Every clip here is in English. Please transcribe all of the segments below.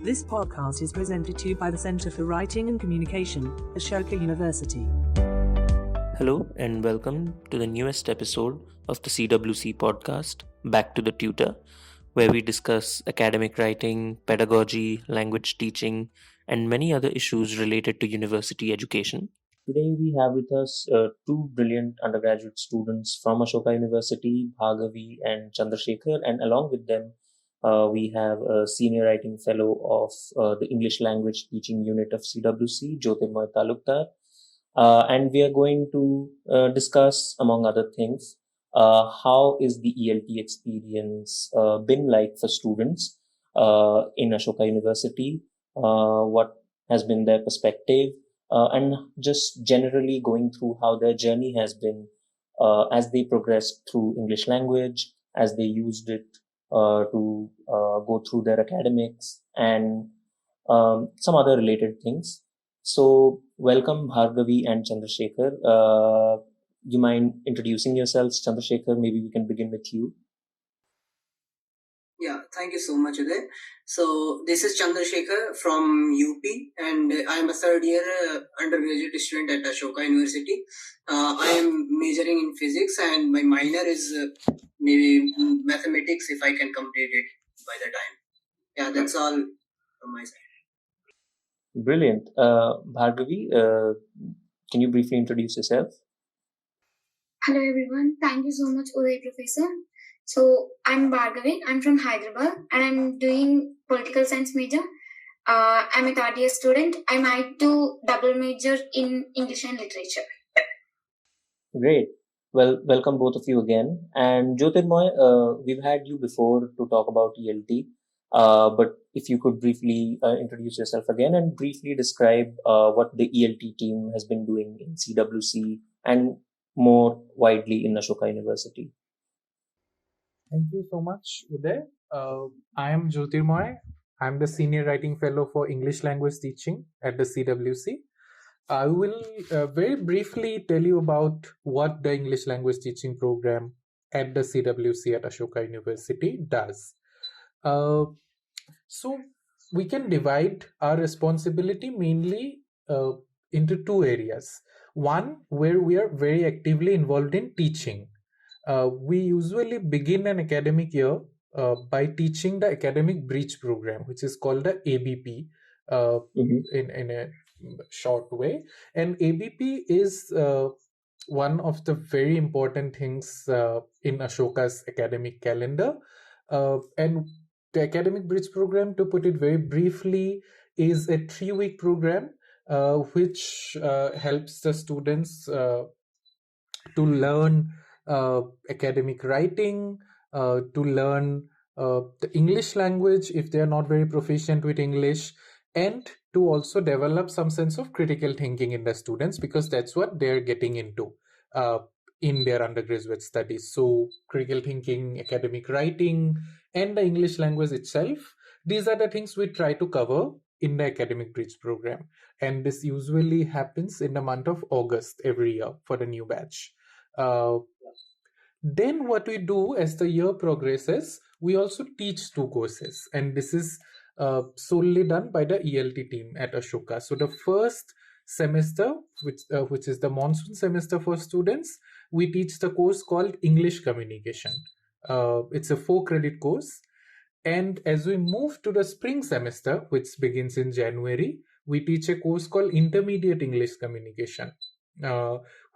This podcast is presented to you by the Center for Writing and Communication, Ashoka University. Hello and welcome to the newest episode of the CWC podcast, Back to the Tutor, where we discuss academic writing, pedagogy, language teaching, and many other issues related to university education. Today we have with us two brilliant undergraduate students from Ashoka University, Bhargavi and Chandrashekhar, and along with them we have a senior writing fellow of the English language teaching unit of CWC, Jyotirmoy Talukdar. And we are going to discuss, among other things, how is the ELT experience been like for students in Ashoka University, what has been their perspective, and just generally going through how their journey has been as they progressed through English language, as they used it to go through their academics and some other related things. So, welcome Bhargavi and Chandrashekhar. You mind introducing yourselves? Chandrashekhar, maybe we can begin with you. Yeah, thank you so much, Uday. So, this is Chandrashekhar from UP, and I am a third year undergraduate student at Ashoka University. I am majoring in physics, and my minor is maybe mathematics if I can complete it by the time. Yeah, that's all from my side. Brilliant. Bhargavi, can you briefly introduce yourself? Hello everyone, thank you so much Uday Professor. So I'm Bhargavi, I'm from Hyderabad and I'm doing political science major. I'm a third year student. I might do double major in English and literature. Great. Well, welcome both of you again. And Jyotirmoy, we've had you before to talk about ELT. But if you could briefly introduce yourself again and briefly describe what the ELT team has been doing in CWC and more widely in Ashoka University. Thank you so much, Uday. I am Jyotirmoy. I'm the Senior Writing Fellow for English Language Teaching at the CWC. I will very briefly tell you about what the English Language Teaching Program at the CWC at Ashoka University does. So we can divide our responsibility mainly into two areas. One, where we are very actively involved in teaching. We usually begin an academic year by teaching the academic breach program, which is called the ABP in a short way. And ABP is one of the very important things in Ashoka's academic calendar. And the academic bridge program, to put it very briefly, is a 3-week program which helps the students to learn academic writing, to learn the English language if they are not very proficient with English, and to also develop some sense of critical thinking in the students, because that's what they're getting into in their undergraduate studies. So critical thinking, academic writing, and the English language itself, these are the things we try to cover in the academic bridge program. And this usually happens in the month of August every year for the new batch. Then what we do as the year progresses, we also teach 2 courses, and this is solely done by the ELT team at Ashoka. So the first semester, which is the monsoon semester for students, we teach the course called English Communication. It's a 4-credit course. And as we move to the spring semester, which begins in January, we teach a course called Intermediate English Communication,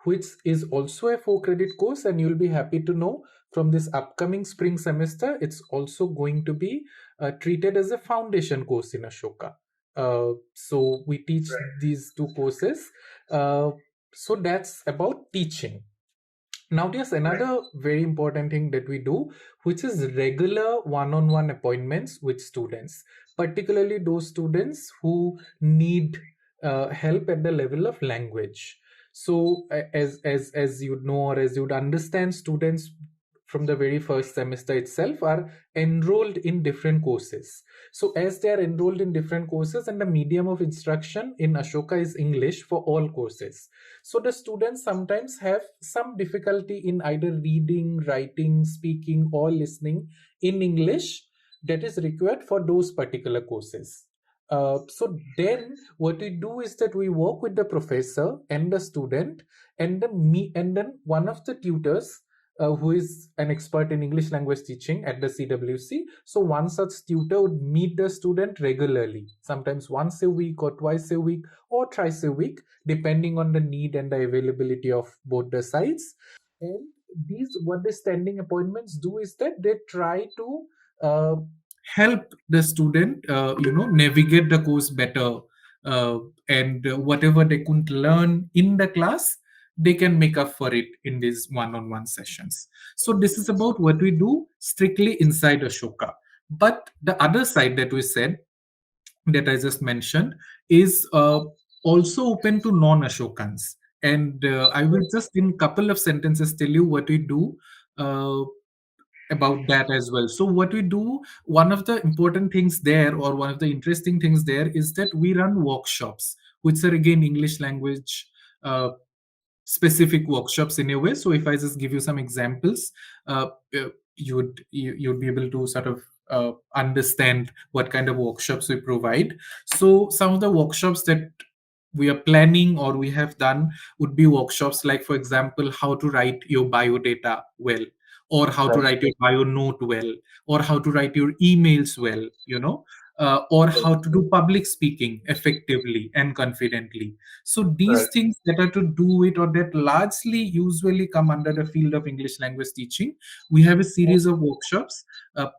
which is also a 4-credit course. And you'll be happy to know from this upcoming spring semester, it's also going to be treated as a foundation course in Ashoka. So we teach these 2 courses. So that's about teaching. Now, there's another very important thing that we do, which is regular one-on-one appointments with students, particularly those students who need help at the level of language. So as you'd know, or as you'd understand, students from the very first semester itself are enrolled in different courses. So as they are enrolled in different courses, and the medium of instruction in Ashoka is English for all courses. So the students sometimes have some difficulty in either reading, writing, speaking, or listening in English that is required for those particular courses. So then what we do is that we work with the professor and the student, and then one of the tutors, who is an expert in English language teaching at the CWC. So one such tutor would meet the student regularly, sometimes once a week or twice a week or thrice a week, depending on the need and the availability of both the sides. And these, what the standing appointments do is that they try to uh, help the student, navigate the course better, uh, and whatever they couldn't learn in the class, they can make up for it in these one-on-one sessions. So this is about what we do strictly inside Ashoka. But the other side that we said, that I just mentioned, is also open to non-Ashokans. And I will just in couple of sentences tell you what we do uh, about that as well. So what we do, one of the important things there, or one of the interesting things there, is that we run workshops, which are again English language uh, specific workshops in a way. So if I just give you some examples, you'd be able to sort of understand what kind of workshops we provide. So some of the workshops that we are planning or we have done would be workshops like, for example, how to write your bio data well, or how to Right. write your bio note well, or how to write your emails well, or how to do public speaking effectively and confidently. So Right. these things that are to do with, or that largely usually come under the field of English language teaching, we have a series of workshops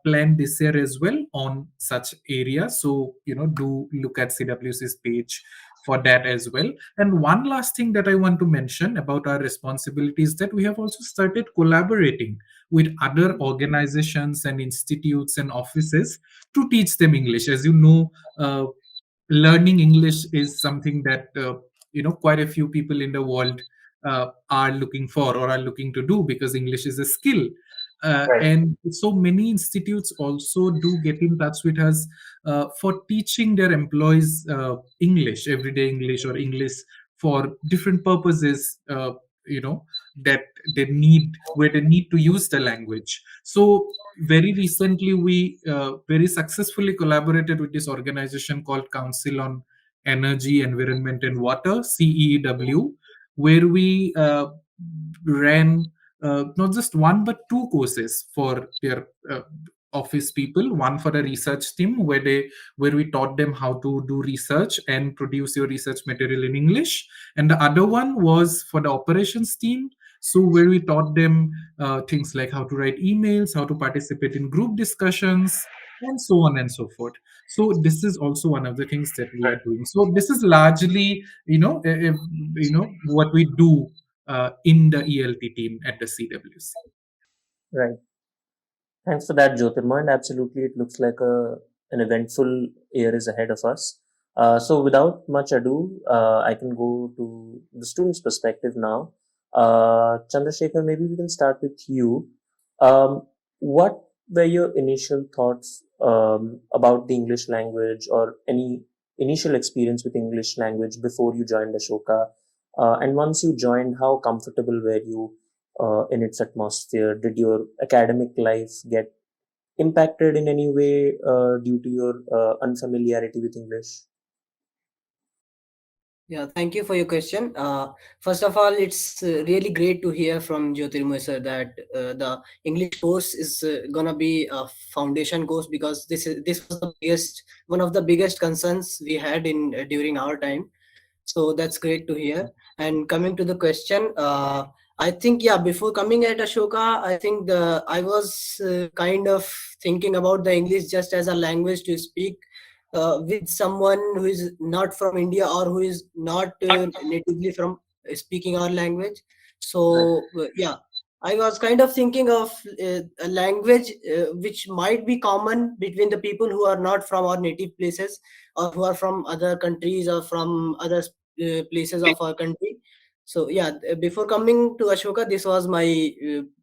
planned this year as well on such areas. So do look at CWC's page for that as well. And one last thing that I want to mention about our responsibilities, that we have also started collaborating with other organizations and institutes and offices to teach them English. As you know, learning English is something that quite a few people in the world are looking for or are looking to do, because English is a skill. Right. And so many institutes also do get in touch with us for teaching their employees English, everyday English, or English for different purposes. That they need, where they need to use the language. So very recently, we very successfully collaborated with this organization called Council on Energy, Environment and Water, CEEW, where we ran not just one but two courses for their office people. One for a research team, where we taught them how to do research and produce your research material in English, and the other one was for the operations team, so where we taught them things like how to write emails, how to participate in group discussions, and so on and so forth. So this is also one of the things that we are doing. So this is largely, what we do in the ELT team at the CWC. Right. Thanks for that, Jyotirmoy. And absolutely, it looks like an eventful year is ahead of us. So, without much ado, I can go to the student's perspective now. Chandrasekhar, maybe we can start with you. What were your initial thoughts about the English language, or any initial experience with English language before you joined Ashoka? And once you joined, how comfortable were you in its atmosphere? Did your academic life get impacted in any way due to your unfamiliarity with English? Yeah, thank you for your question. First of all, it's really great to hear from Jyotirmoy sir that the English course is gonna be a foundation course, because this was the biggest, one of the biggest concerns we had in during our time. So that's great to hear. And coming to the question, I think, yeah, before coming at Ashoka, I think I was kind of thinking about the English just as a language to speak with someone who is not from India, or who is not natively from speaking our language. So yeah, I was kind of thinking of a language which might be common between the people who are not from our native places, or who are from other countries, or from other places of our country. So yeah, before coming to Ashoka, this was my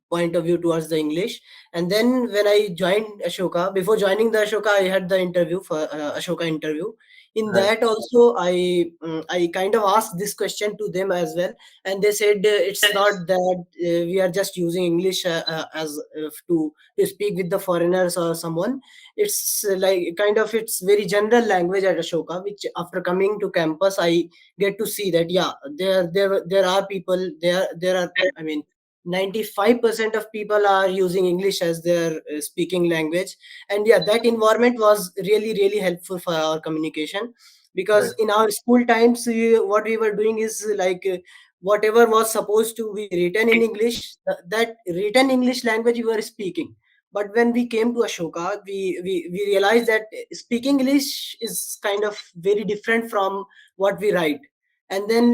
point of view towards the English. And then when I joined Ashoka, before joining the Ashoka, I had the interview for Ashoka interview. In Right. that also, I kind of asked this question to them as well, and they said it's not that we are just using English as to speak with the foreigners or someone. It's like kind of it's very general language at Ashoka, which after coming to campus I get to see that yeah, there are people there are, I mean, 95% of people are using English as their speaking language. And yeah, that environment was really helpful for our communication, Right. because in our school times what we were doing is like whatever was supposed to be written in English, that written English language we were speaking. But when we came to Ashoka, we realized that speaking English is kind of very different from what we write. And then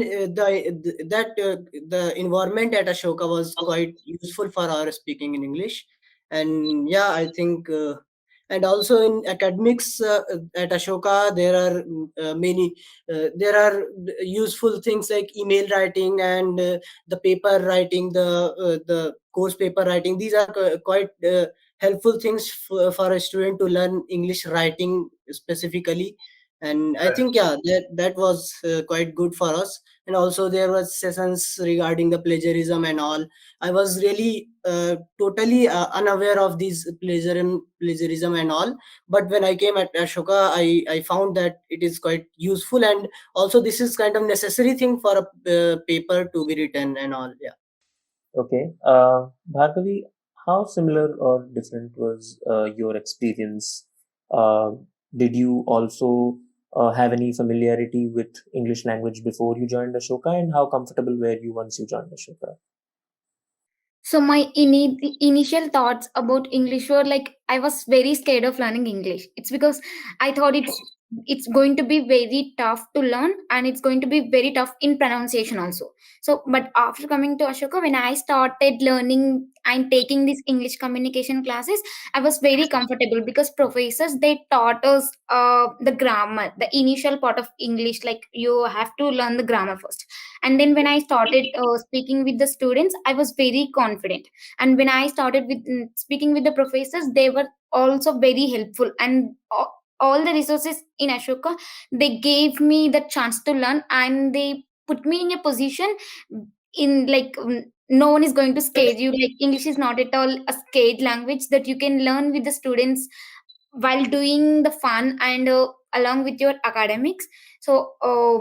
the environment at Ashoka was quite useful for our speaking in English. And yeah, I think and also in academics at Ashoka there are many there are useful things like email writing and the paper writing, the course paper writing. These are quite helpful things for a student to learn English writing specifically. And I think yeah, that was quite good for us. And also there was sessions regarding the plagiarism and all. I was really totally unaware of these plagiarism and all. But when I came at Ashoka, I found that it is quite useful, and also this is kind of necessary thing for a paper to be written and all. Yeah. Okay. Bhargavi, how similar or different was your experience? Uh, did you also have any familiarity with English language before you joined Ashoka, and how comfortable were you once you joined Ashoka? So my initial thoughts about English were like I was very scared of learning English. It's because I thought it's going to be very tough to learn, and it's going to be very tough in pronunciation also. So but after coming to Ashoka, when I started learning and taking these English communication classes, I was very comfortable because professors they taught us the grammar, the initial part of English. Like you have to learn the grammar first, and then when I started speaking with the students, I was very confident. And when I started with speaking with the professors, they were also very helpful. And all the resources in Ashoka, they gave me the chance to learn, and they put me in a position in like no one is going to scare you. Like English is not at all a scared language, that you can learn with the students while doing the fun and along with your academics. So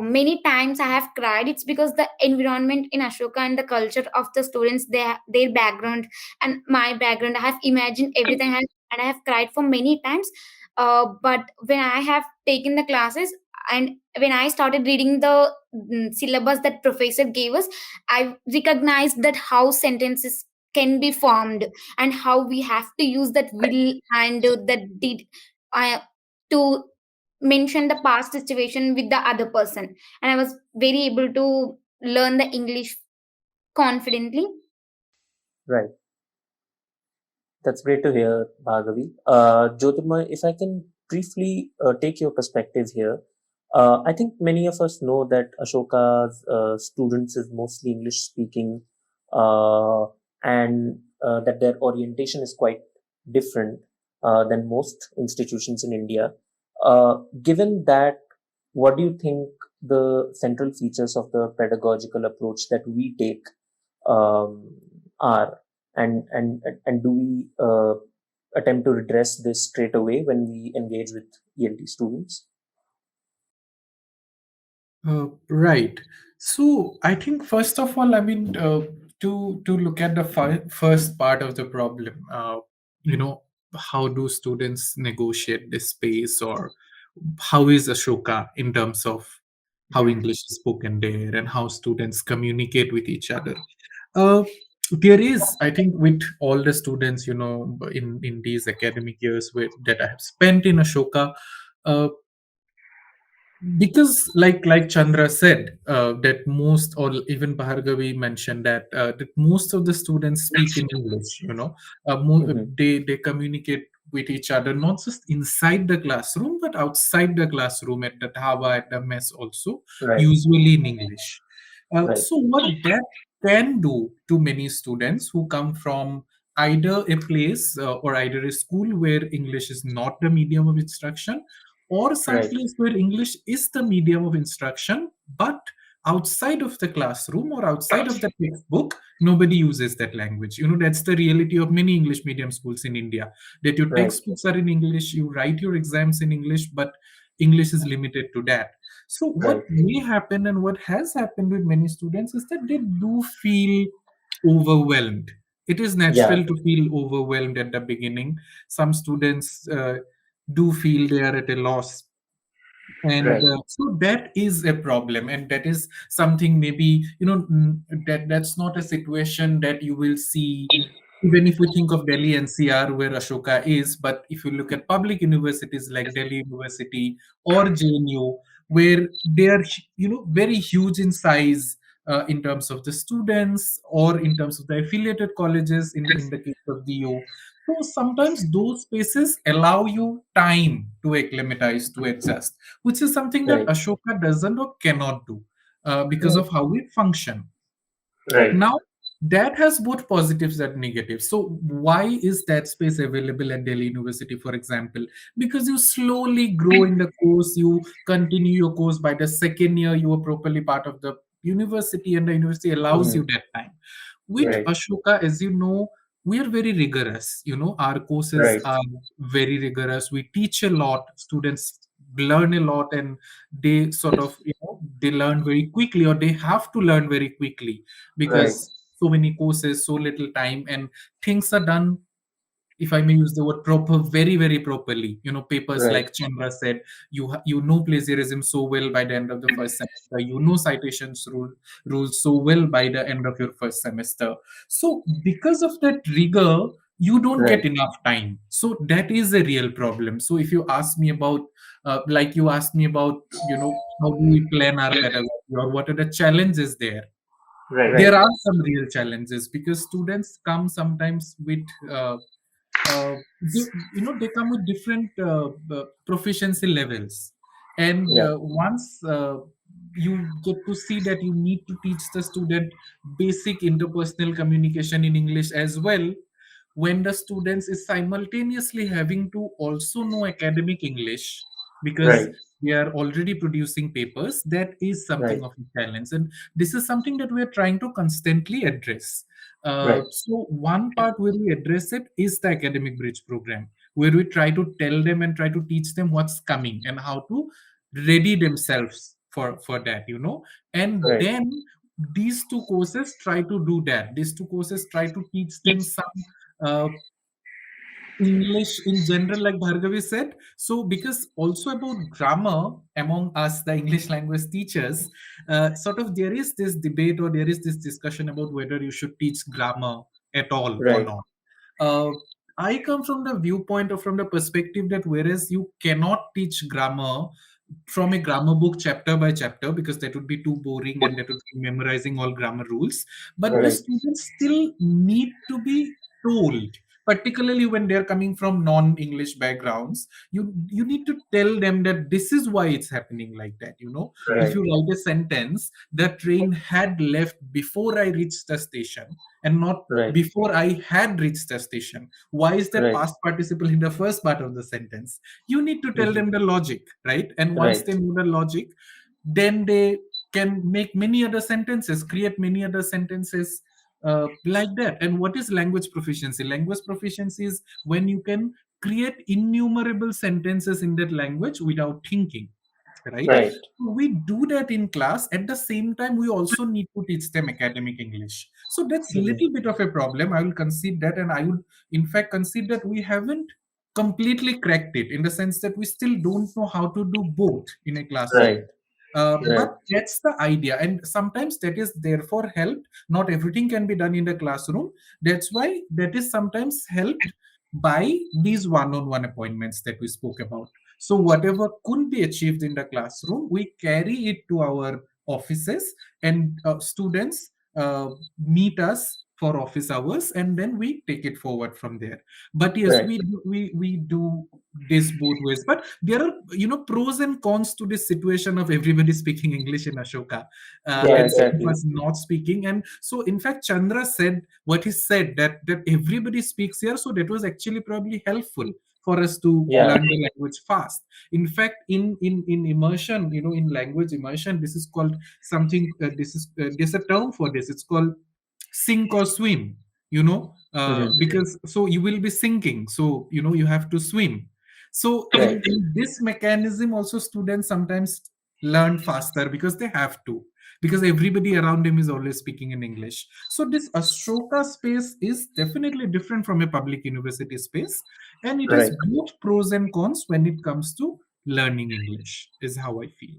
many times I have cried. It's because the environment in Ashoka and the culture of the students, their background and my background, I have imagined everything, and I have cried for many times. But when I have taken the classes and when I started reading the syllabus that professor gave us, I recognized that how sentences can be formed, and how we have to use that will and that did uh, to mention the past situation with the other person. And I was very able to learn the English confidently. Right. That's great to hear, Bhargavi. Jyotirmoy, if I can briefly take your perspective here, I think many of us know that Ashoka's students is mostly English speaking, uh, and that their orientation is quite different than most institutions in India. Given that, what do you think the central features of the pedagogical approach that we take um, are? And do we attempt to redress this straight away when we engage with ELT students? Right. So I think first of all, I mean, to look at the first part of the problem, you know, how do students negotiate this space, or how is Ashoka in terms of how English is spoken there and how students communicate with each other? Uh, there is, I think, with all the students, in these academic years that I have spent in Ashoka, uh, because like Chandra said, that most, or even Bhargavi mentioned that most of the students speak in English. Hmm. They communicate with each other not just inside the classroom but outside the classroom, at the dhaba, at the mess also, Right, usually in English. right, So what that can do to many students who come from either a place or either a school where English is not the medium of instruction, or some Right. place where English is the medium of instruction, but outside of the classroom or outside of the textbook, nobody uses that language. That's the reality of many English medium schools in India, that your Right. textbooks are in English, you write your exams in English, but English is limited to that. So what Right. may happen and what has happened with many students is that they do feel overwhelmed. It is Yeah. natural to feel overwhelmed at the beginning. Some students do feel they are at a loss, and Right. so that is a problem, and that is something, maybe, that's not a situation that you will see even if we think of Delhi NCR where Ashoka is. But if you look at public universities like Delhi University or JNU, where they are very huge in size, in terms of the students or in terms of the affiliated colleges, in the case of DO. So sometimes those spaces allow you time to acclimatize, to adjust, which is something that Right. Ashoka doesn't or cannot do, because Right. of how we function. Right. Now, that has both positives and negatives. So, why is that space available at Delhi University, for example? Because you slowly grow in the course, you continue your course. By the second year, you are properly part of the university, and the university allows you Mhm. that time. With Right. Ashoka, as you know, we are very rigorous. Our courses Right. are very rigorous. We teach a lot. Students learn a lot, and they sort of, they learn very quickly, or they have to learn very quickly, Right. because so many courses, so little time, and things are done, if I may use the word proper, very, very properly. Papers, Right. like Chandra said, you know plagiarism so well by the end of the first semester. You know citations rules so well by the end of your first semester. So because of that rigor, you don't Right. get enough time. So that is a real problem. So if you ask me about, like you asked me about, how do we plan our pedagogy, or what are the challenges there? Right. There are some real challenges, because students come sometimes with, they come with different proficiency levels, and Yeah. once you get to see that you need to teach the student basic interpersonal communication in English as well, when the students is simultaneously having to also know academic English, because Right. we are already producing papers, that is Right. something of a challenge, and this is something that we are trying to constantly address. Right. So one part where we address it is the academic bridge program, where we try to tell them and try to teach them what's coming and how to ready themselves for that, and Right. then these two courses try to do that. These two courses try to teach them some uh, English in general, like Bhargavi said. So, because also about grammar among us, the English language teachers, sort of there is this debate, or there is this discussion about whether you should teach grammar at all or Right. not. Uh, I come from the viewpoint, or from the perspective, that whereas you cannot teach grammar from a grammar book chapter by chapter, because that would be too boring and that would be memorizing all grammar rules, but the Right. students still need to be told, particularly when they're coming from non-English backgrounds. You need to tell them that this is why it's happening like that. If Right. you write a sentence, the train had left before I reached the station, and not Right. before I had reached the station. Why is that Right. past participle in the first part of the sentence? You need to tell Mhm. them the logic, right? And once Right. they know the logic, then they can make many other sentences, create many other sentences like that. And what is language proficiency? Language proficiency is when you can create innumerable sentences in that language without thinking, right? Right. We do that in class. At the same time, we also need to teach them academic English. So that's Mhm. little bit of a problem. I will concede that, and I would in fact concede that we haven't completely cracked it, in the sense that we still don't know how to do both in a Right. classroom. Right. But that's the idea, and sometimes that is therefore helped. Not everything can be done in the classroom. That's why that is sometimes helped by these one-on-one appointments that we spoke about. So whatever couldn't be achieved in the classroom, we carry it to our offices, and students meet us for office hours, and then we take it forward from there. But yes, Right. we do this both ways. But there are, pros and cons to this situation of everybody speaking English in Ashoka, Yeah. and some of Exactly. us not speaking. And so in fact Chandra said what he said, that everybody speaks here, so that was actually probably helpful for us to Yeah. learn the language fast. In fact, in immersion, in language immersion, this is called something. There's a term for this. It's called sink or swim. Because so you will be sinking. So you have to swim. So Right. in this mechanism, also students sometimes learn faster because they have to, because everybody around them is always speaking in English. So this Ashoka space is definitely different from a public university space, and it has Right. both pros and cons when it comes to learning English, is how I feel.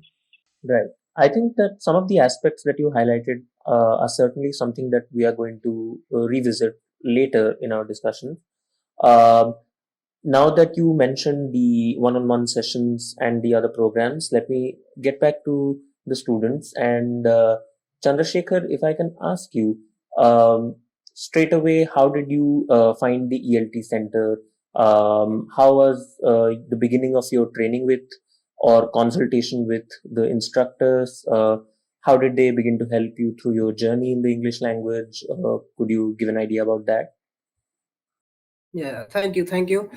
Right. I think that some of the aspects that you highlighted are certainly something that we are going to revisit later in our discussion. Um, Now that you mentioned the one-on-one sessions and the other programs, let me get back to the students. And Chandrasekhar, if I can ask you straight away, how did you find the ELT center? How was the beginning of your training with or consultation with the instructors? How did they begin to help you through your journey in the English language? Could you give an idea about that? Yeah, thank you.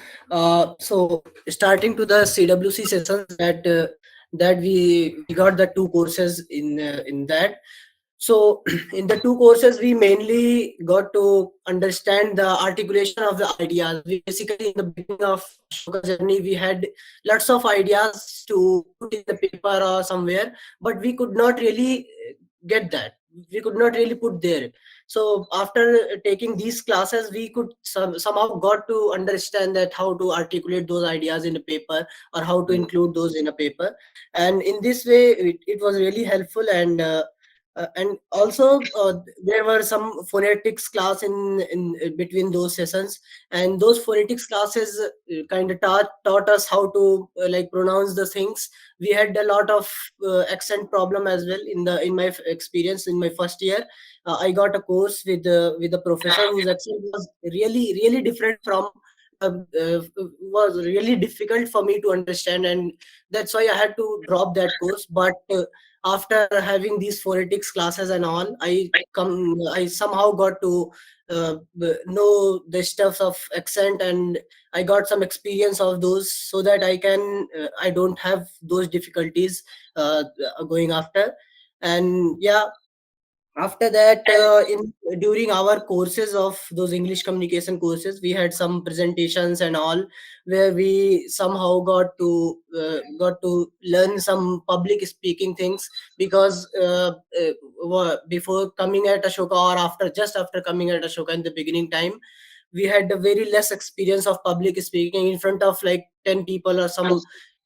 So starting to the CWC sessions that we got the two courses in that. So in the two courses, we mainly got to understand the articulation of the ideas. We basically, in the beginning of Ashoka journey, we had lots of ideas to put in the paper or somewhere, but we could not really get that. We could not really put there. So after taking these classes, we could somehow got to understand that how to articulate those ideas in a paper, or how to include those in a paper. And in this way, it was really helpful. And also there were some phonetics class in between those sessions, and those phonetics classes kind of taught us how to like pronounce the things. We had a lot of accent problem as well in my experience in my first year. I got a course with a professor whose accent was really different from was really difficult for me to understand, and that's why I had to drop that course. But after having these phonetics classes and all, I somehow got to know the stuff of accent, and I got some experience of those, so that I don't have those difficulties going after. And yeah, after that in during our courses of those English communication courses, we had some presentations and all, where we somehow got to learn some public speaking things. Because before coming at Ashoka, or after just after coming at Ashoka in the beginning time, we had a very less experience of public speaking in front of like 10 people or some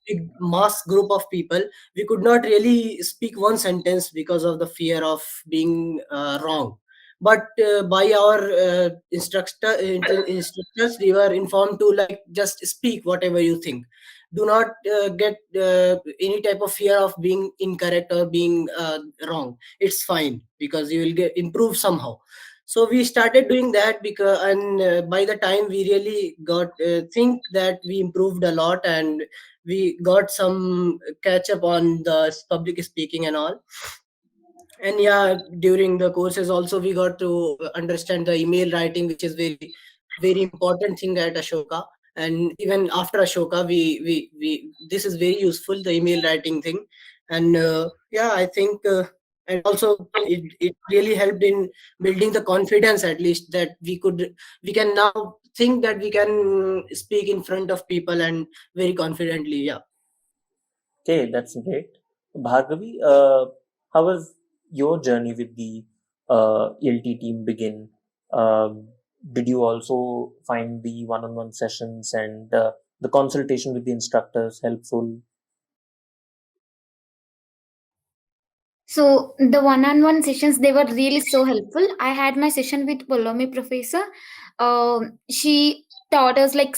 big mass group of people. We could not really speak one sentence because of the fear of being wrong. But by our instructors, we were informed to like just speak whatever you think. Do not get any type of fear of being incorrect or being wrong. It's fine, because you will get improve somehow. So we started doing that, because and by the time we really got think that we improved a lot, and we got some catch up on the public speaking and all. And yeah, during the courses also, we got to understand the email writing, which is very important thing at Ashoka. And even after Ashoka, we this is very useful, the email writing thing. And yeah, I think and also it really helped in building the confidence, at least, that we can now think that we can speak in front of people and very confidently. Yeah. Okay, that's great. Bhargavi, how was your journey with the ELT team begin? Did you also find the one-on-one sessions and the consultation with the instructors helpful? So the one-on-one sessions, they were really so helpful. I had my session with Polomi professor. She taught us like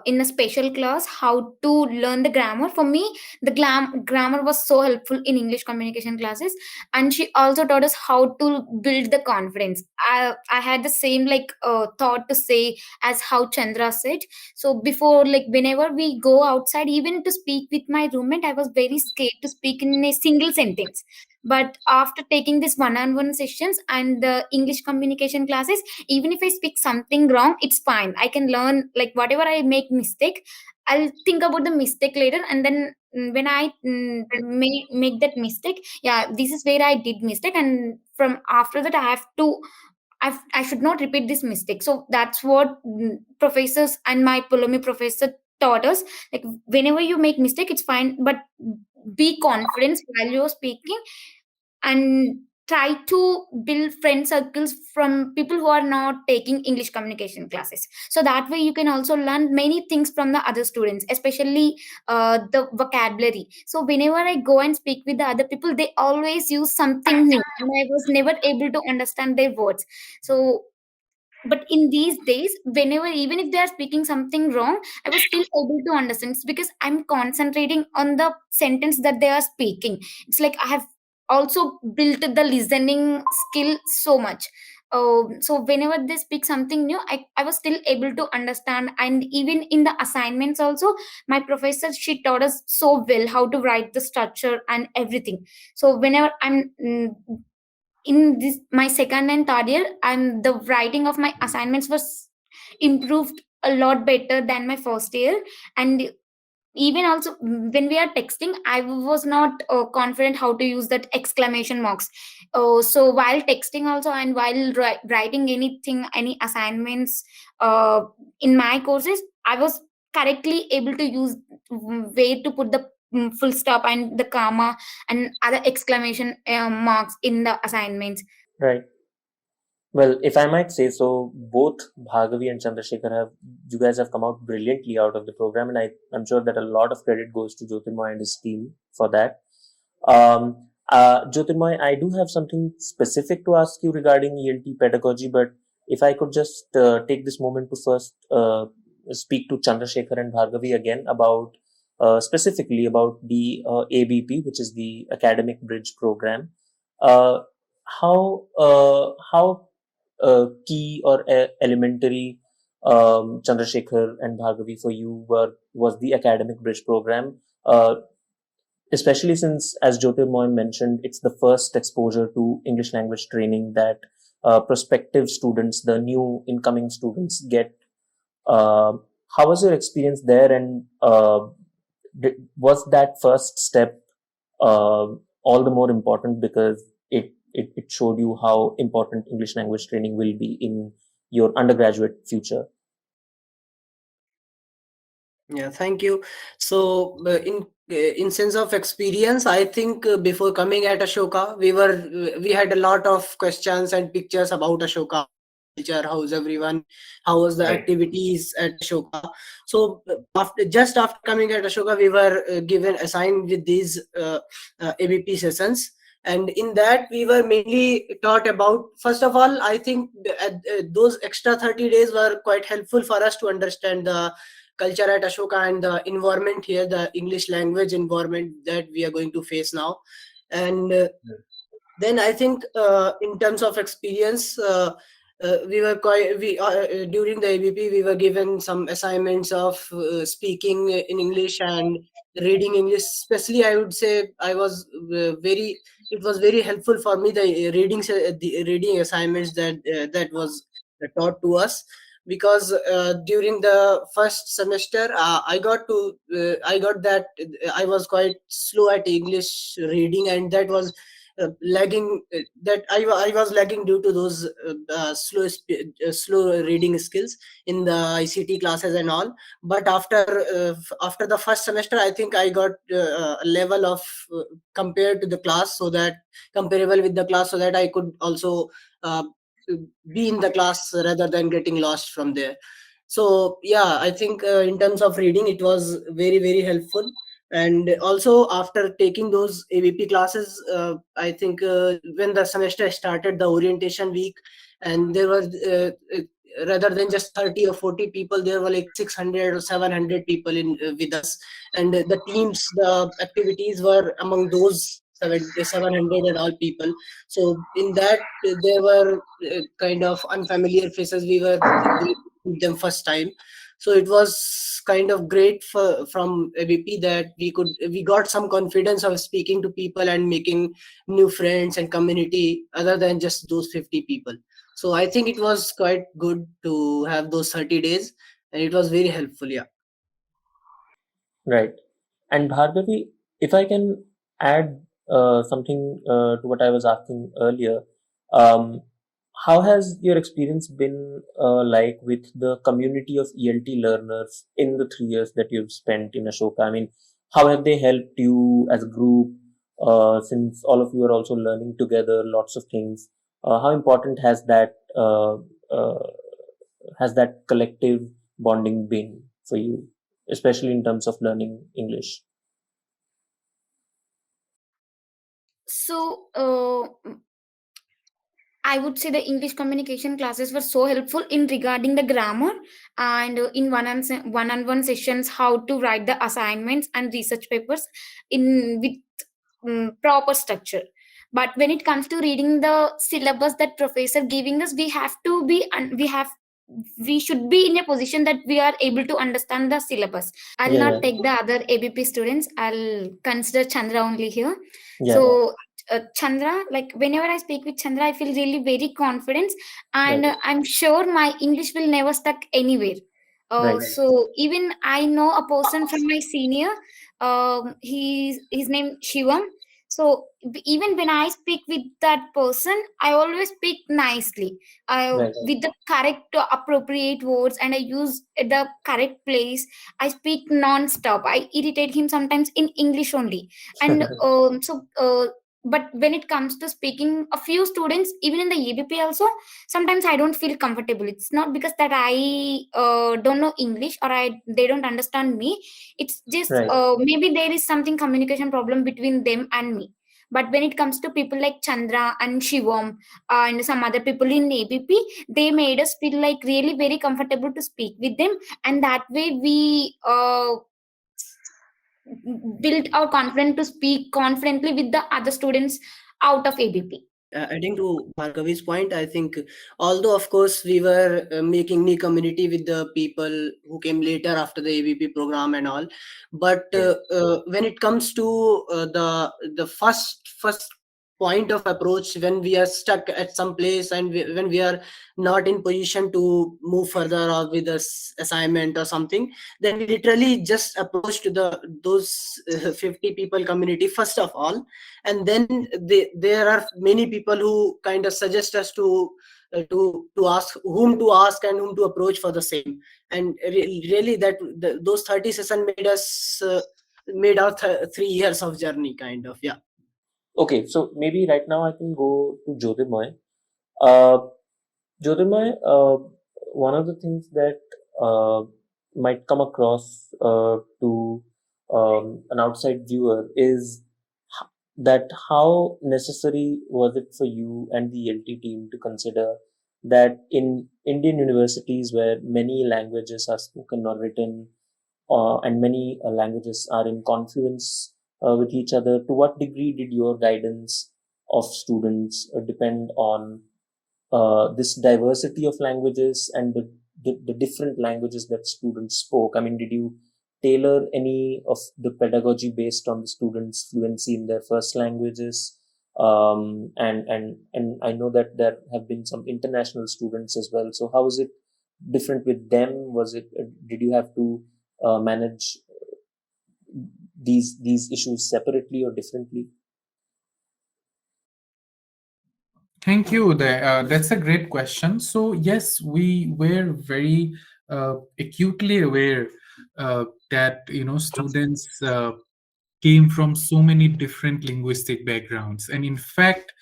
in a special class how to learn the grammar. For me, the grammar was so helpful in English communication classes, and she also taught us how to build the confidence. I had the same like thought to say as how Chandra said. So before, like whenever we go outside, even to speak with my roommate, I was very scared to speak in a single sentence. But after taking this one-on-one sessions and the English communication classes, even if I speak something wrong, it's fine. I can learn, like whatever I make mistake, I'll think about the mistake later, and then when I make that mistake, yeah, this is where I did mistake, and from after that I have to, I should not repeat this mistake. So that's what professors and my Polomy professor taught us. Like whenever you make mistake, it's fine, but be confident while you're speaking, and try to build friend circles from people who are not taking English communication classes. So that way you can also learn many things from the other students, especially the vocabulary. So whenever I go and speak with the other people, they always use something new, and I was never able to understand their words. So but in these days, whenever, even if they are speaking something wrong, I was still able to understand. It's because I'm concentrating on the sentence that they are speaking. It's like I have also built the listening skill so much. So whenever they speak something new, I was still able to understand. And even in the assignments also, my professor, she taught us so well how to write the structure and everything. So whenever I'm in this my second and third year, and the writing of my assignments was improved a lot better than my first year. And even also when we are texting, I was not confident how to use that exclamation marks. So while texting also, and while writing anything, any assignments uh, in my courses, I was correctly able to use way to put the full stop and the comma and other exclamation marks in the assignments. Right. Well, if I might say so, both Bhargavi and Chandrasekhar you guys have come out brilliantly out of the program, and I'm sure that a lot of credit goes to Jyotirmoy and his team for that. Jyotirmoy, I do have something specific to ask you regarding ELT pedagogy, but if I could just take this moment to first speak to Chandrasekhar and Bhargavi again about specifically about the ABP, which is the Academic Bridge Program. Uh, how key or elementary, Chandrasekhar and Bhargavi, for you was the Academic Bridge Program? Especially since, as Jyotirmoy mentioned, it's the first exposure to English language training that prospective students, the new incoming students, get. How was your experience there, and was that first step all the more important because it showed you how important English language training will be in your undergraduate future? Yeah, thank you. So, in sense of experience, I think before coming at Ashoka, we had a lot of questions and pictures about Ashoka culture. How's everyone? How was the Right. activities at Ashoka? So, after coming at Ashoka, we were given assigned with these ABP sessions. And in that, we were mainly taught about, first of all, I think those extra 30 days were quite helpful for us to understand the culture at Ashoka and the environment here, the English language environment that we are going to face now. And then I think in terms of experience, we were quite during the ABP we were given some assignments of speaking in English and reading English. Especially, I would say I was very. It was very helpful for me, the reading assignments that was taught to us, because during the first semester I got that I was quite slow at English reading, and that was lagging that I was lagging due to those slow reading skills in the ICT classes and all. But after the first semester, I think I got a level of compared to the class, so that comparable with the class, so that I could also uh, be in the class rather than getting lost from there. So yeah, I think in terms of reading, it was very, very helpful. And also, after taking those ABP classes, I think when the semester started, the orientation week, and there were rather than just 30 or 40 people, there were like 600 or 700 people in with us. And the teams, the activities were among those 700 and all people. So in that, there were kind of unfamiliar faces. We were greeting them first time. So it was kind of great from ABP that we got some confidence of speaking to people and making new friends and community other than just those 50 people. So I think it was quite good to have those 30 days, and it was very helpful. Yeah. Right. And Bhargavi, if I can add something to what I was asking earlier, um, how has your experience been like with the community of ELT learners in the 3 years that you've spent in Ashoka? I mean, how have they helped you as a group? Since all of you are also learning together, lots of things. How important uh, has that collective bonding been for you, especially in terms of learning English? So, I would say the English communication classes were so helpful in regarding the grammar and in one-on-one sessions, how to write the assignments and research papers in with proper structure. But when it comes to reading the syllabus that professor giving us, we have to be and we should be in a position that we are able to understand the syllabus. I'll Yeah, not yeah, take the other ABP students. I'll consider Chandra only here. yeah. So Chandra, like whenever I speak with Chandra, I feel really very confident, and Right, I'm sure my English will never stuck anywhere. right, So even I know a person from my senior, he's his name Shivam. So even when I speak with that person, I always speak nicely, right. with the correct appropriate words, and I use at the correct place. I speak non-stop. I irritate him sometimes in English only, and but when it comes to speaking a few students even in the ABP also, sometimes I don't feel comfortable. It's not because that I don't know English or they don't understand me. It's just Right. maybe there is something communication problem between them and me. But when it comes to people like Chandra and Shivam and some other people in ABP, they made us feel like really very comfortable to speak with them, and that way we built our confidence to speak confidently with the other students out of ABP. Adding to Bhargavi's point, I think although of course we were making new community with the people who came later after the ABP program and all, but when it comes to the first point of approach when we are stuck at some place and when we are not in position to move further or with this assignment or something, then we literally just approached those 50 people community first of all, and then there are many people who kind of suggest us to ask whom to ask and whom to approach for the same. And really those 30 sessions made our 3 years of journey kind of. Yeah. Okay, so maybe right now I can go to Jyotirmoy. Uh, Jyotirmoy, one of the things that might come across to an outside viewer is that how necessary was it for you and the ELT team to consider that in Indian universities where many languages are spoken or written, and many languages are in confluence with each other, to what degree did your guidance of students depend on this diversity of languages and the different languages that students spoke? I mean, did you tailor any of the pedagogy based on the students' fluency in their first languages? And I know that there have been some international students as well. So how is it different with them? Was it did you have to manage these issues separately or differently? Thank you. That's a great question. So yes, we were very acutely aware that students came from so many different linguistic backgrounds, and in fact,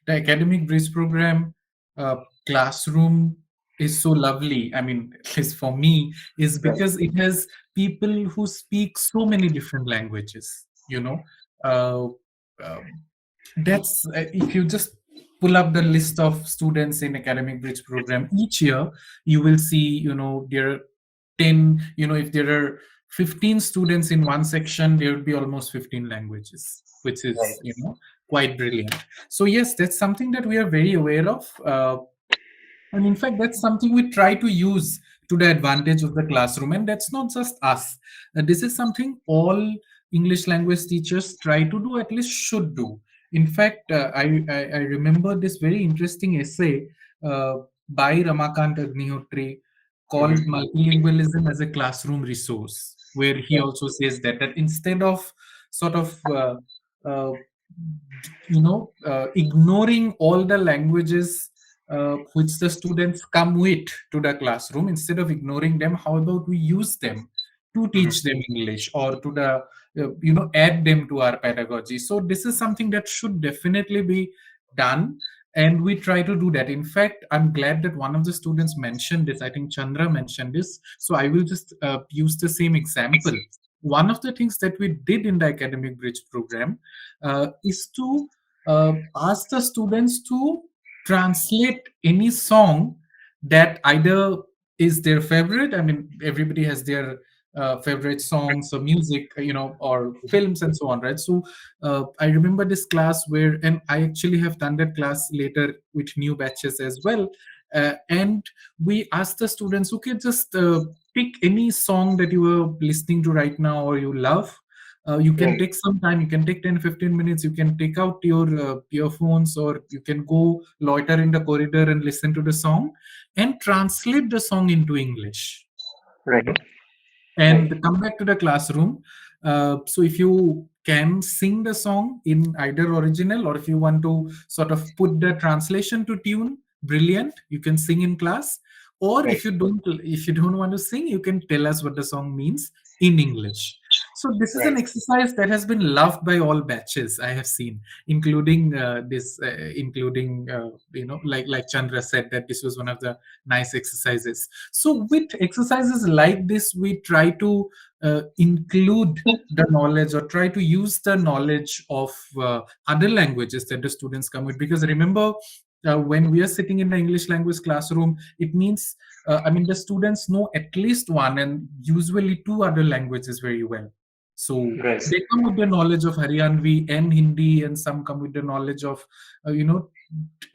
the academic bridge program uh, classroom is so lovely. I mean, at least for me, is because it has people who speak so many different languages. Uh, um, that's if you just pull up the list of students in academic bridge program each year, you will see there are 10, if there are 15 students in one section, there would be almost 15 languages, which Right. is quite brilliant. So yes, that's something that we are very aware of, and in fact that's something we try to use to the advantage of the classroom. And that's not just us. This is something all English language teachers try to do, at least should do. In fact, I remember this very interesting essay uh, by Ramakant Agnihotri called Mhm. Multilingualism as a Classroom Resource, where he also says that instead of sort of uh, ignoring all the languages which the students come with to the classroom, instead of ignoring them, how about we use them to Mhm. teach them English, or to the add them to our pedagogy. So this is something that should definitely be done, and we try to do that. In fact, I'm glad that one of the students mentioned this. I think Chandra mentioned this, so I will just use the same example. One of the things that we did in the academic bridge program is to ask the students to translate any song that either is their favorite. I mean, everybody has their favorite songs or music, or films and so on, right? So I remember this class where, and I actually have done that class later with new batches as well. And we asked the students, okay, just pick any song that you are listening to right now or you love. You can Right. take some time, you can take 10-15 minutes, you can take out your earphones, or you can go loiter in the corridor and listen to the song and translate the song into English, Right. Right. and come back to the classroom. So if you can sing the song in either original, or if you want to sort of put the translation to tune, brilliant, you can sing in class. Or Right. if you don't want to sing, you can tell us what the song means in English. So this is Right. an exercise that has been loved by all batches I have seen, including including like Chandra said, that this was one of the nice exercises. So with exercises like this, we try to include the knowledge, or try to use the knowledge of other languages that the students come with. Because remember, when we are sitting in the English language classroom, it means, I mean, the students know at least one and usually two other languages very well. So Right. they come with the knowledge of Haryanvi and Hindi, and some come with the knowledge of,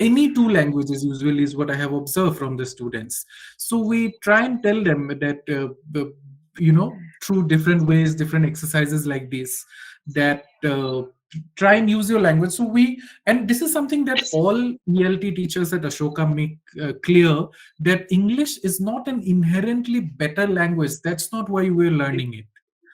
any two languages, usually, is what I have observed from the students. So we try and tell them that, through different ways, different exercises like this, that try and use your language. And this is something that all ELT teachers at Ashoka make clear, that English is not an inherently better language. That's not why we're learning it.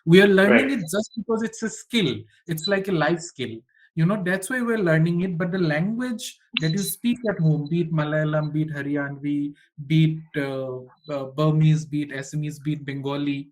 We are learning Right. it just because it's a skill. It's like a life skill. That's why we're learning it. But the language that you speak at home, be it Malayalam, be it Haryanvi, be it Burmese, be it Assamese, be it Bengali,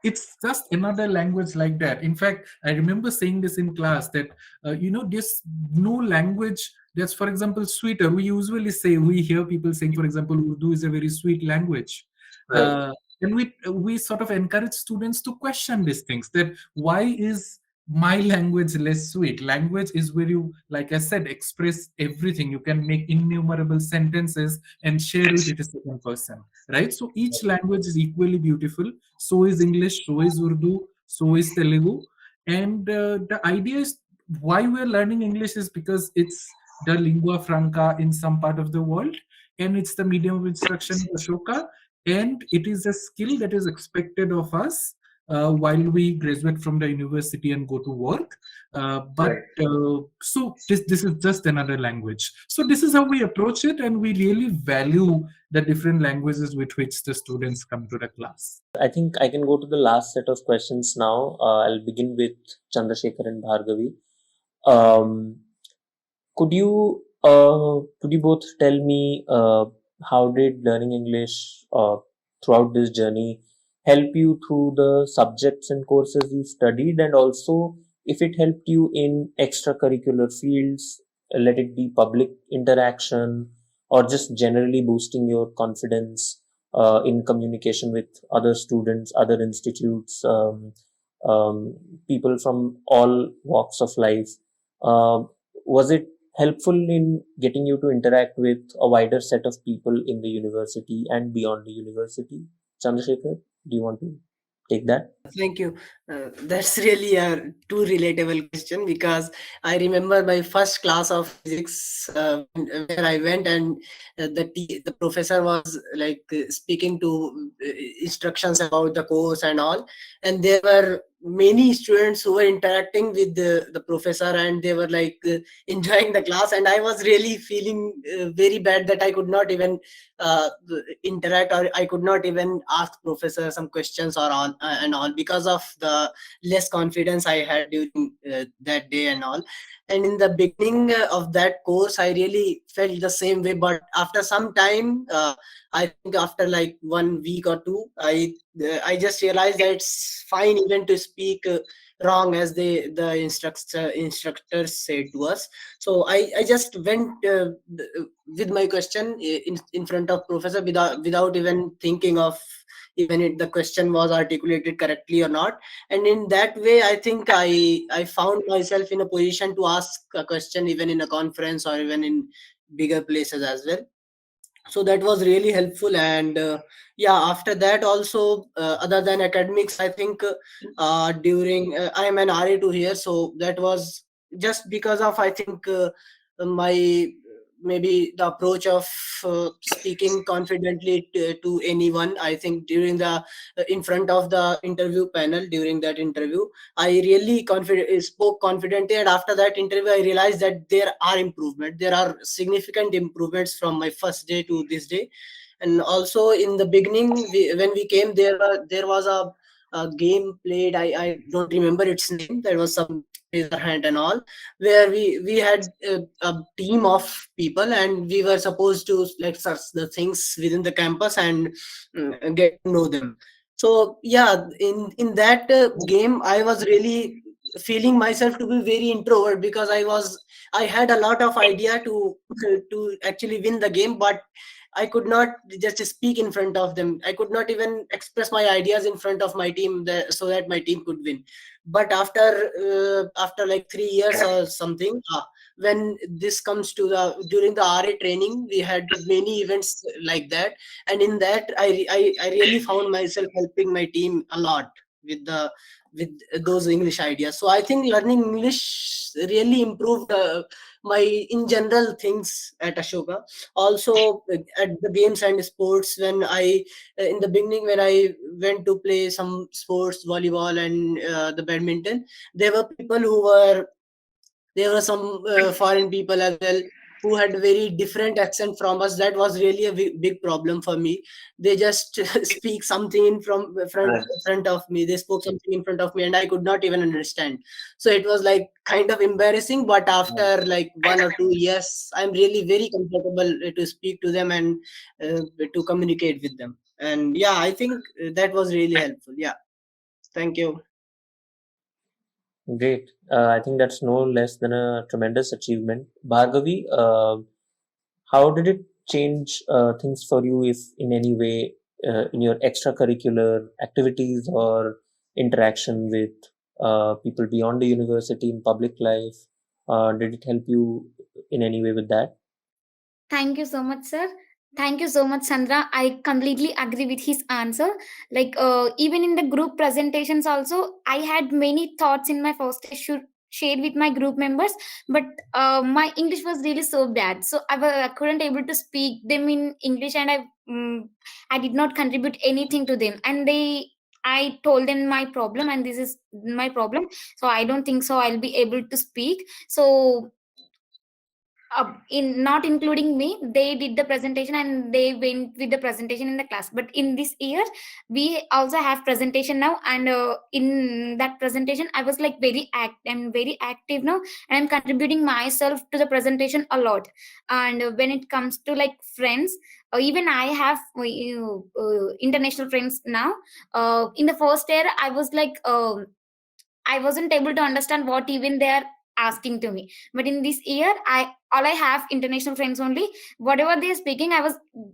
it's just another language like that. In fact, I remember saying this in class, that there's no language that's, for example, sweeter. We hear people saying, for example, Urdu is a very sweet language. Right. And we sort of encourage students to question these things, that why is my language less sweet? Language is where you, like I said, express everything. You can make innumerable sentences and share with it a second person, right? So each language is equally beautiful. So is English, so is Urdu, so is Telugu. And the idea is, why we're learning English is because it's the lingua franca in some part of the world, and it's the medium of instruction in Ashoka, and it is a skill that is expected of us while we graduate from the university and go to work. But Right. so this is just another language. So this is how we approach it, and we really value the different languages with which the students come to the class. I think I can go to the last set of questions now. I'll begin with Chandrasekhar and Bhargavi. Um, could you both tell me how did learning English throughout this journey help you through the subjects and courses you studied, and also if it helped you in extracurricular fields, let it be public interaction or just generally boosting your confidence in communication with other students, other institutes, people from all walks of life. Was it helpful in getting you to interact with a wider set of people in the university and beyond the university? Chandrasekhar, do you want to? take that? Thank you. That's really a too relatable question, because I remember my first class of physics, where I went, and the professor was like speaking to instructions about the course and all, and there were many students who were interacting with the professor, and they were like enjoying the class, and I was really feeling very bad that I could not even uh, interact, or I could not even ask professor some questions or all and all, because of the less confidence I had during that day and all. And in the beginning of that course, I really felt the same way. But after some time, I think after like 1 week or two, I just realized that it's fine even to speak wrong, as the instructors said to us. So I just went with my question in front of professor, without even thinking of even if the question was articulated correctly or not. And in that way, I think I found myself in a position to ask a question even in a conference, or even in bigger places as well. So that was really helpful. And yeah, after that also, other than academics, I think during I am an RA2 here, so that was just because of, I think, my maybe the approach of speaking confidently to anyone. I think during the in front of the interview panel, during that interview, I really spoke confidently, and after that interview, I realized that there are improvement. There are significant improvements from my first day to this day. And also in the beginning, when we came, there was a game played. I don't remember its name. There was some raise our hand and all, where we had a team of people, and we were supposed to like search the things within the campus and get to know them. So yeah, in that game, I was really feeling myself to be very introvert, because I had a lot of idea to actually win the game, but I could not just speak in front of them. I could not even express my ideas in front of my team, so that my team could win. But after like 3 years or something, when this comes to the during the RA training, we had many events like that, and in that I really found myself helping my team a lot with the with those English ideas. So I think learning English really improved my in general things at Ashoka. Also at the games and sports, when I in the beginning, when I went to play some sports, volleyball and the badminton, there were people who were there were some foreign people as well, who had very different accent from us. That was really a big problem for me. They just speak something in front of me. They spoke something in front of me, and I could not even understand. So it was like kind of embarrassing. But after like 1 or 2 years, I'm really very comfortable to speak to them and to communicate with them. And yeah, I think that was really helpful. Yeah, thank you. Great. I think that's no less than a tremendous achievement. Bhargavi, how did it change things for you, if in any way, in your extracurricular activities or interaction with people beyond the university in public life? Did it help you in any way with that? Thank you so much, sir. Thank you so much, Sandra. I completely agree with his answer. Like, even in the group presentations, also, I had many thoughts in my first day should share with my group members, but my English was really so bad, so I couldn't able to speak them in English, and I did not contribute anything to them, and I told them my problem, and this is my problem. So I don't think so I'll be able to speak. So in not including me, they did the presentation and they went with the presentation in the class. But in this year, we also have presentation now, and in that presentation I was like I'm very active now, and I'm contributing myself to the presentation a lot. And when it comes to like friends, even I have international friends now. In the first year, I was like I wasn't able to understand what even they are asking to me. But in this year, I have international friends only. Whatever they are speaking, I was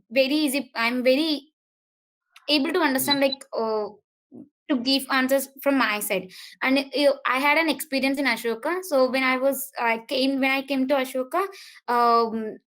very easy. I'm very able to understand, like to give answers from my side. And I had an experience in Ashoka. So when I came to Ashoka, um,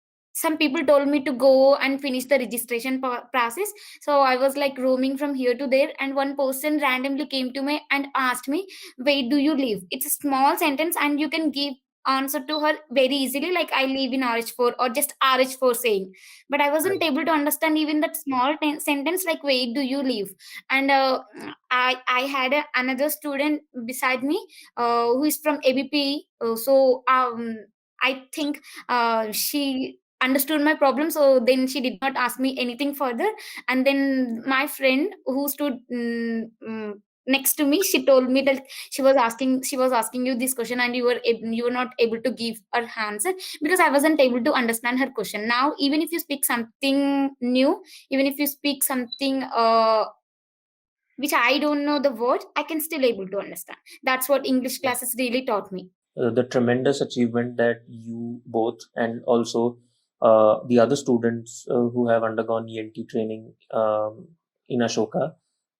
some people told me to go and finish the registration process. So I was like roaming from here to there, and one person randomly came to me and asked me, where do you live? It's a small sentence and you can give answer to her very easily, like I live in RH4 or just RH4 saying. But I wasn't Right. able to understand even that small sentence, like where do you live? And I had another student beside me who is from ABP. I think she understood my problem, so then she did not ask me anything further. And then my friend who stood next to me, she told me that she was asking you this question and you were not able to give her answer because I wasn't able to understand her question. Now even if you speak something new, even if you speak something which I don't know the word, I can still able to understand. That's what English classes really taught me. The tremendous achievement that you both and also the other students who have undergone ENT training in Ashoka,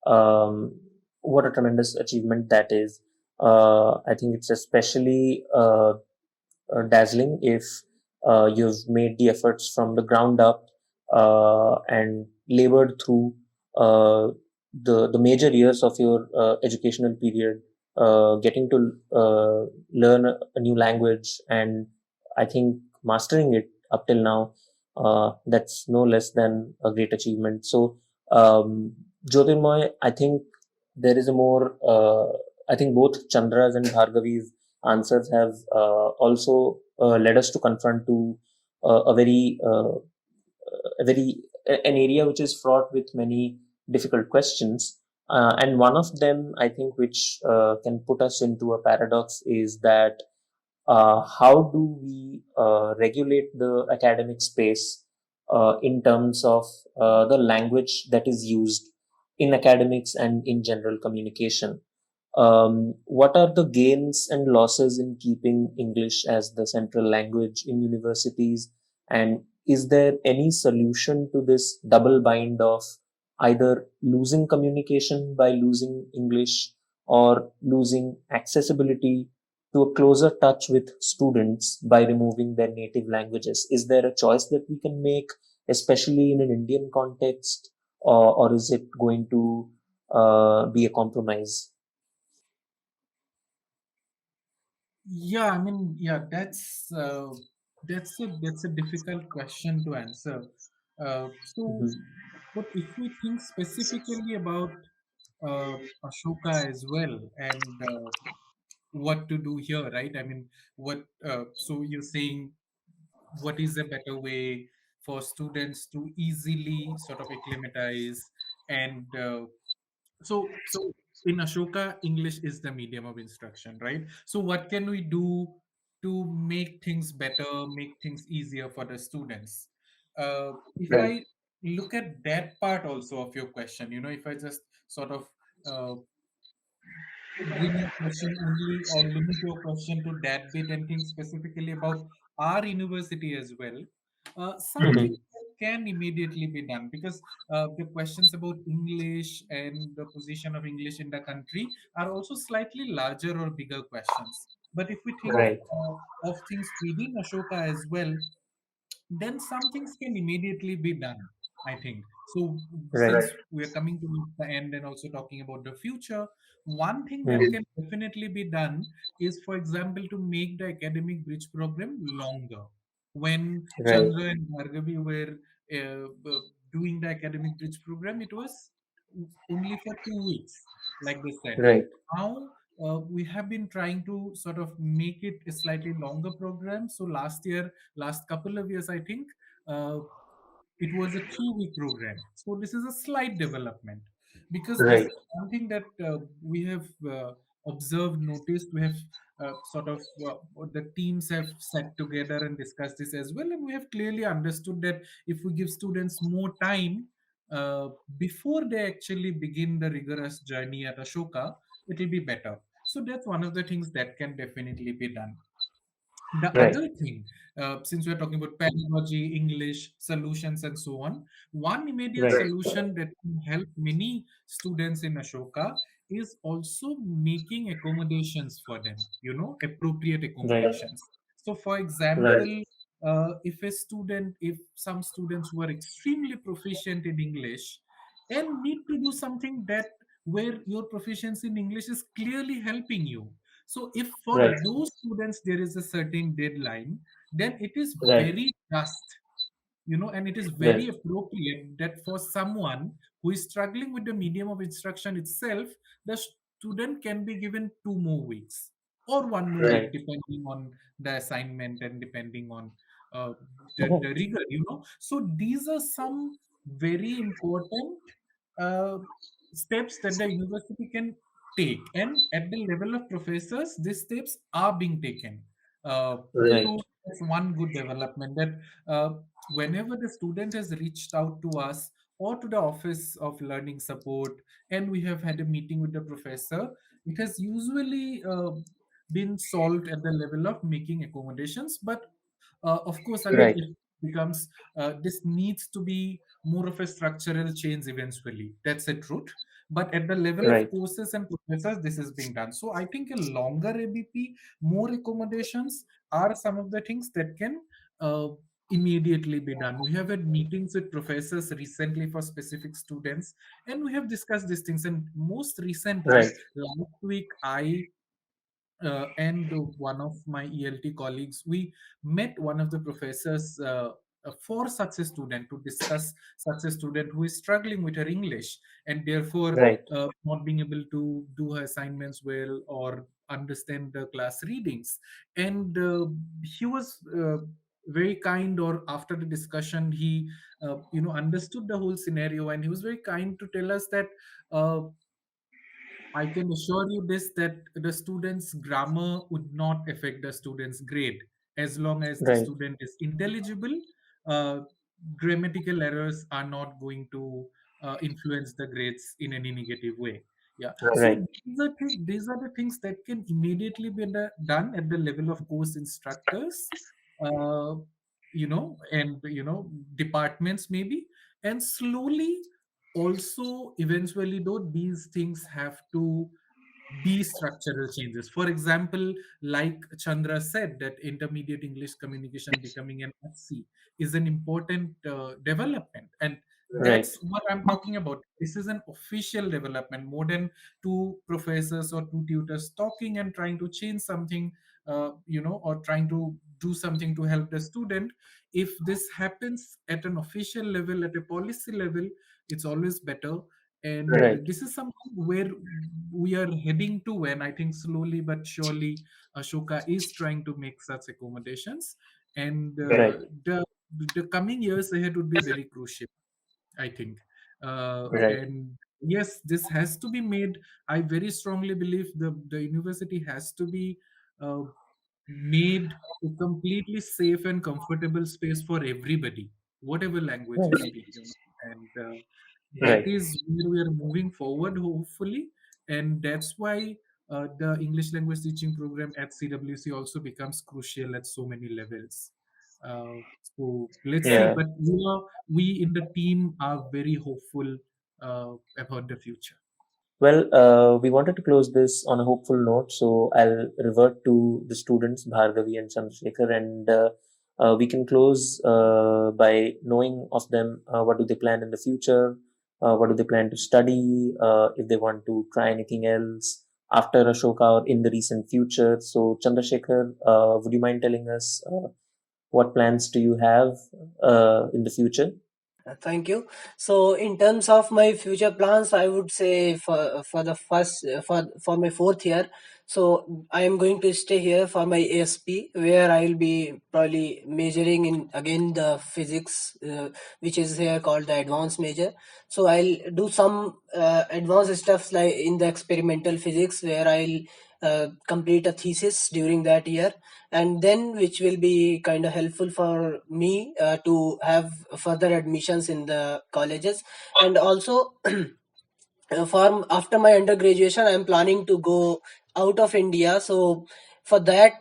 um, what a tremendous achievement that is. I think it's especially dazzling if you've made the efforts from the ground up and labored through uh, the major years of your educational period, getting to learn a new language, and I think mastering it up till now. That's no less than a great achievement. So, Jyotirmoy, I think there is a more. I think both Chandra's and Bhargavi's answers have also led us to confront to a very an area which is fraught with many difficult questions. And one of them, I think, which can put us into a paradox is that how do we regulate the academic space in terms of the language that is used in academics and in general communication? What are the gains and losses in keeping English as the central language in universities? And is there any solution to this double bind of either losing communication by losing English or losing accessibility to a closer touch with students by removing their native languages? Is there a choice that we can make, especially in an Indian context, or is it going to be a compromise? Yeah, I mean, yeah, that's a difficult question to answer. So, Mhm. but if we think specifically about Ashoka as well, and what to do here, right? I mean, what? So you're saying what is a better way for students to easily sort of acclimatize and so in Ashoka, English is the medium of instruction, right? So what can we do to make things better, make things easier for the students? If Right. I look at that part also of your question, if I just sort of uh, bring your question only or limit your question to that bit and think specifically about our university as well, something Mhm. that can immediately be done because the questions about English and the position of English in the country are also slightly larger or bigger questions. But if we think Right. of things within Ashoka as well, then some things can immediately be done, I think. So, Right. since we are coming to the end and also talking about the future, one thing that Mhm. can definitely be done is, for example, to make the academic bridge program longer. When Right. Chandra and Bhargavi were doing the academic bridge program, it was only for 2 weeks, like they said. Right. Now, we have been trying to sort of make it a slightly longer program. So last couple of years, I think uh, it was a 2-week program. So this is a slight development because this Right. is something that we have observed, noticed. We have the teams have sat together and discussed this as well, and we have clearly understood that if we give students more time uh, before they actually begin the rigorous journey at Ashoka, it will be better. So that's one of the things that can definitely be done. The Right. other thing, since we're talking about pedagogy, English, solutions, and so on, one immediate Right. solution that can help many students in Ashoka is also making accommodations for them, appropriate Right. accommodations. So, for Right. example, if some students who are extremely proficient in English and need to do something that where your proficiency in English is clearly helping you. So if for Right. those students there is a certain deadline, then it is Right. very just, and it is Right. very appropriate that for someone who is struggling with the medium of instruction itself, the student can be given 2 more weeks or 1 more week, Right. depending on the assignment and depending on uh, the Mhm. rigor. So these are some very important uh, steps that the university can take, and at the level of professors these steps are being taken. uh, Right. so that's one good development, that uh, whenever the student has reached out to us or to the office of learning support and we have had a meeting with the professor, it has usually been solved at the level of making accommodations. But of course, again, Right. it becomes this needs to be more of a structural change eventually. That's the truth. But at the level of Right. courses and professors, this is being done. So I think a longer ABP, more accommodations are some of the things that can uh, immediately be done. We have had meetings with professors recently for specific students, and we have discussed these things. And most recently, Right. last week, I and one of my ELT colleagues, we met one of the professors for such a student to discuss such a student who is struggling with her English and therefore Right. not being able to do her assignments well or understand the class readings. And he was very kind, or after the discussion, he understood the whole scenario, and he was very kind to tell us that uh, I can assure you this, that the student's grammar would not affect the student's grade as long as the Right. student is intelligible. Uh, Grammatical errors are not going to influence the grades in any negative way. Yeah. Right. So these are the things that can immediately be done at the level of course instructors, uh, and departments maybe, and slowly also eventually though these things have to be structural changes. For example, like Chandra said, that intermediate English communication becoming an FC is an important development, and Right. that's what I'm talking about. This is an official development, more than two professors or two tutors talking and trying to change something, or trying to do something to help the student. If this happens at an official level, at a policy level, it's always better. And Right. this is something where we are heading to, and I think slowly but surely Ashoka is trying to make such accommodations. And Right. the coming years ahead would be very crucial, I think. Right. And yes, this has to be made. I very strongly believe the university has to be uh, made a completely safe and comfortable space for everybody, whatever language you speak. And that Right. is where we are moving forward, hopefully. And that's why the English language teaching program at CWC also becomes crucial at so many levels. So let's see. Yeah. But we in the team are very hopeful about the future. Well, we wanted to close this on a hopeful note, so I'll revert to the students, Bhargavi and Chandrasekhar, and we can close by knowing of them what do they plan in the future, what do they plan to study, if they want to try anything else after Ashoka or in the recent future. So, Chandrasekhar, would you mind telling us what plans do you have in the future? Thank you. So, in terms of my future plans, I would say for the first for my fourth year, so I am going to stay here for my ASP, where I will be probably majoring in again the physics, which is here called the advanced major. So I'll do some advanced stuff like in the experimental physics, where I'll complete a thesis during that year, and then which will be kind of helpful for me to have further admissions in the colleges. And also for after my undergraduation, I'm planning to go out of India. So for that,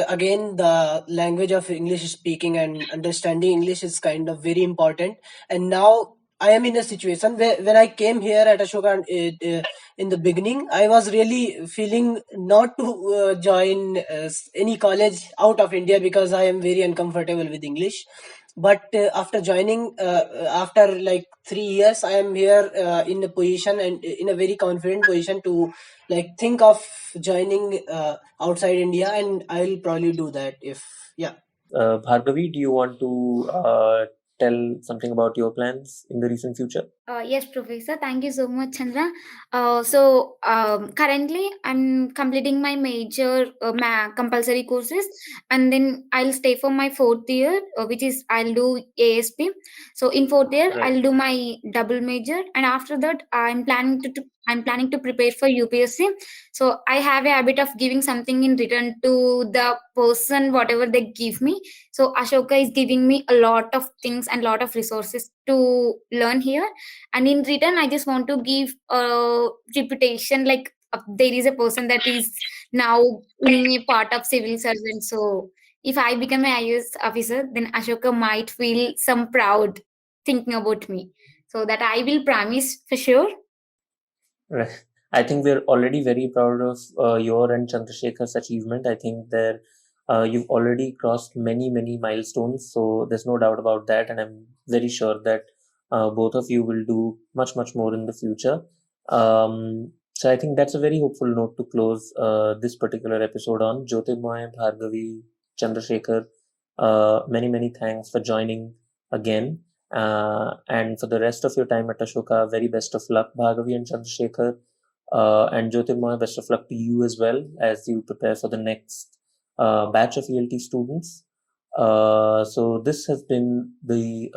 again, the language of English speaking and understanding English is kind of very important. And now I am in a situation where when I came here at Ashoka in the beginning, I was really feeling not to join any college out of India because I am very uncomfortable with English. But after joining, after like 3 years, I am here in a position and in a very confident position to like think of joining outside India, and I'll probably do that if yeah. Bhargavi, do you want to tell something about your plans in the recent future? Yes, Professor. Thank you so much, Chandra. Currently, I'm completing my major compulsory courses, and then I'll stay for my fourth year, which is I'll do ASP. So in fourth year, Right. I'll do my double major, and after that, I'm planning to prepare for UPSC. So I have a habit of giving something in return to the person, whatever they give me. So Ashoka is giving me a lot of things and lot of resources to learn here, and in return I just want to give a reputation, like there is a person that is now in a part of civil servant. So if I become an IAS officer, then Ashoka might feel some proud thinking about me. So that I will promise for sure. Right. I think we're already very proud of your and Chandrasekhar's achievement. I think that you've already crossed many, many milestones. So there's no doubt about that. And I'm very sure that both of you will do much, much more in the future. So I think that's a very hopeful note to close this particular episode on. Jyotirmoy, Bhargavi, Chandrasekhar, many, many thanks for joining again. And for the rest of your time at Ashoka, very best of luck, Bhargavi and Chandrasekhar. And Jyotirmoy, best of luck to you as well as you prepare for the next batch of ELT students. So this has been the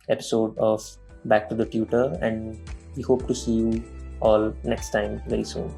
episode of Back to the Tutor, and we hope to see you all next time very soon.